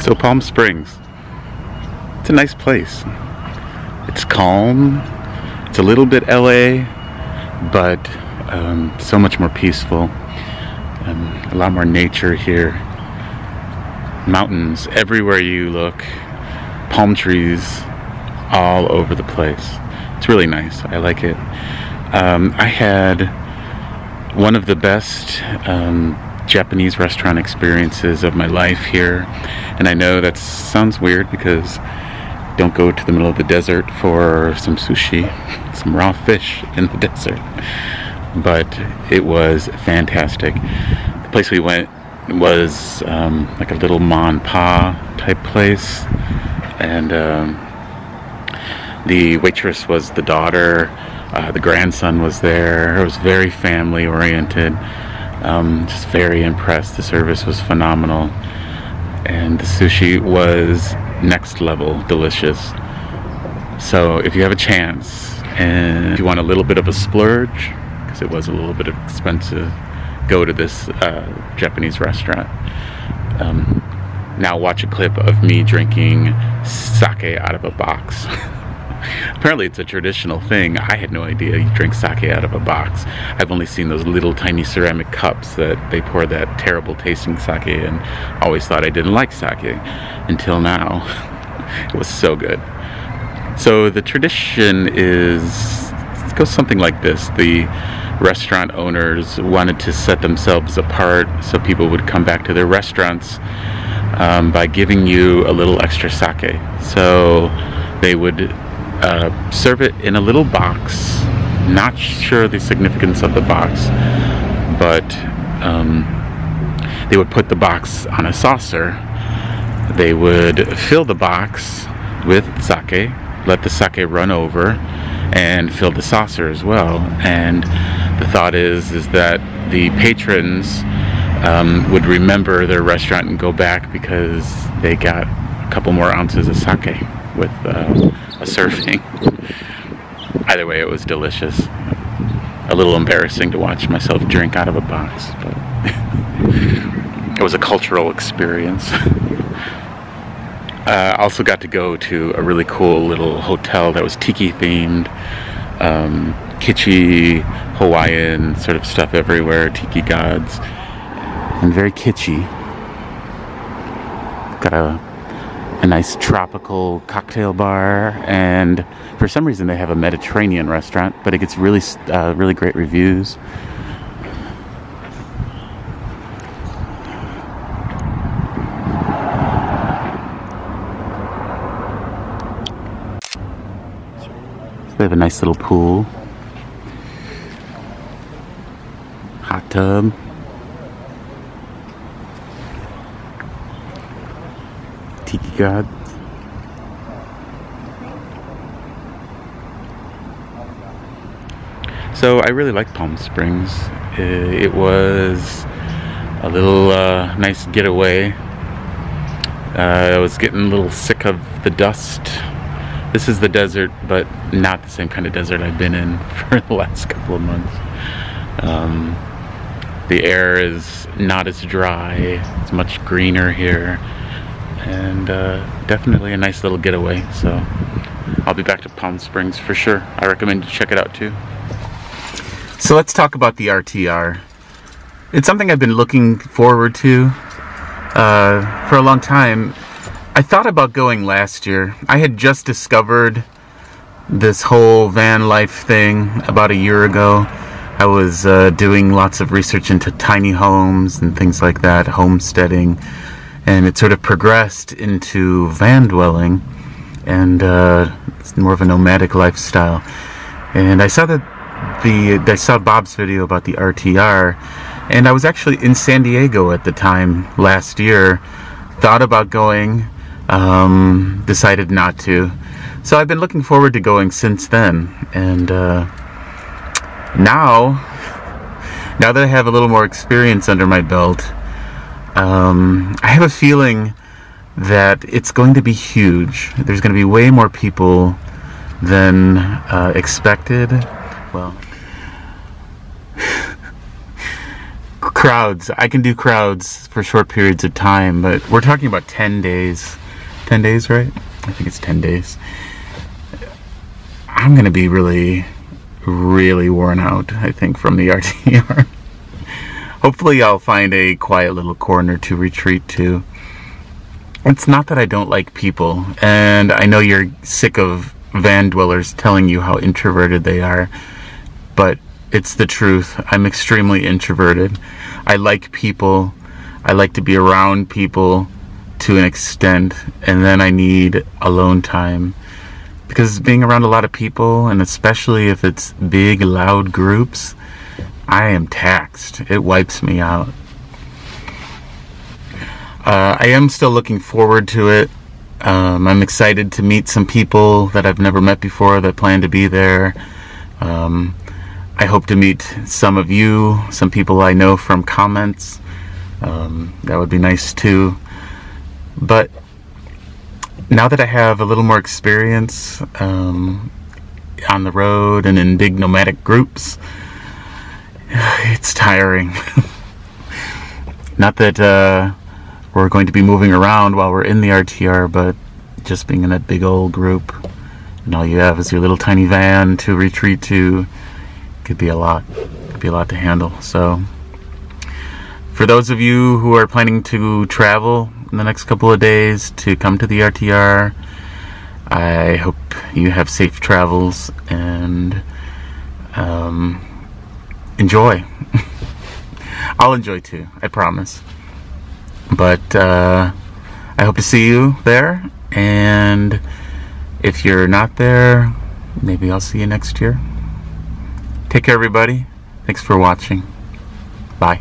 So Palm Springs, it's a nice place. It's calm. It's a little bit LA, but so much more peaceful. A lot more nature here. Mountains everywhere you look. Palm trees all over the place. It's really nice. I like it. I had one of the best Japanese restaurant experiences of my life here, and I know that sounds weird because don't go to the middle of the desert for some sushi, some raw fish in the desert, but it was fantastic. The place we went was like a little ma and pa type place, and the waitress was the daughter, the grandson was there. It was very family oriented. Just very impressed. The service was phenomenal, and the sushi was next level delicious. So if you have a chance and if you want a little bit of a splurge, because it was a little bit expensive, go to this Japanese restaurant. Now watch a clip of me drinking sake out of a box. Apparently it's a traditional thing. I had no idea you drink sake out of a box. I've only seen those little tiny ceramic cups that they pour that terrible tasting sake in. Always thought I didn't like sake until now. It was so good. So the tradition it goes something like this. The restaurant owners wanted to set themselves apart so people would come back to their restaurants by giving you a little extra sake. So they would serve it in a little box. Not sure the significance of the box, but they would put the box on a saucer. They would fill the box with sake, let the sake run over, and fill the saucer as well. And the thought is that the patrons would remember their restaurant and go back because they got a couple more ounces of sake with a serving. Either way, it was delicious. A little embarrassing to watch myself drink out of a box, but it was a cultural experience. Also got to go to a really cool little hotel that was tiki themed, kitschy Hawaiian sort of stuff everywhere, tiki gods, and very kitschy. Got a nice tropical cocktail bar, and for some reason they have a Mediterranean restaurant, but it gets really great reviews. So they have a nice little pool, hot tub, tiki gods. So I really like Palm Springs. It was a little nice getaway. I was getting a little sick of the dust. This is the desert, but not the same kind of desert I've been in for the last couple of months. The air is not as dry. It's much greener here. And definitely a nice little getaway. So I'll be back to Palm Springs for sure. I recommend you check it out too. So let's talk about the RTR. It's something I've been looking forward to for a long time. I thought about going last year. I had just discovered this whole van life thing about a year ago. I was doing lots of research into tiny homes and things like that, homesteading, and it sort of progressed into van dwelling, and it's more of a nomadic lifestyle. And I saw I saw Bob's video about the RTR, and I was actually in San Diego at the time last year. Thought about going, decided not to. So I've been looking forward to going since then, and now that I have a little more experience under my belt, I have a feeling that it's going to be huge. There's going to be way more people than expected. Well, crowds. I can do crowds for short periods of time, but we're talking about 10 days. 10 days, right? I think it's 10 days. I'm gonna be really, really worn out, I think, from the RTR. Hopefully I'll find a quiet little corner to retreat to. It's not that I don't like people, and I know you're sick of van dwellers telling you how introverted they are, but it's the truth. I'm extremely introverted. I like people. I like to be around people to an extent, and then I need alone time. Because being around a lot of people, and especially if it's big, loud groups, I am taxed. It wipes me out. I am still looking forward to it. I'm excited to meet some people that I've never met before that plan to be there. I hope to meet some of you, some people I know from comments. That would be nice too. But now that I have a little more experience on the road and in big nomadic groups, it's tiring. Not that we're going to be moving around while we're in the RTR, but just being in that big old group and all you have is your little tiny van to retreat to could be a lot. Could be a lot to handle. So for those of you who are planning to travel in the next couple of days to come to the RTR, I hope you have safe travels and enjoy. I'll enjoy too, I promise. But I hope to see you there, and if you're not there, maybe I'll see you next year. Take care, everybody. Thanks for watching. Bye.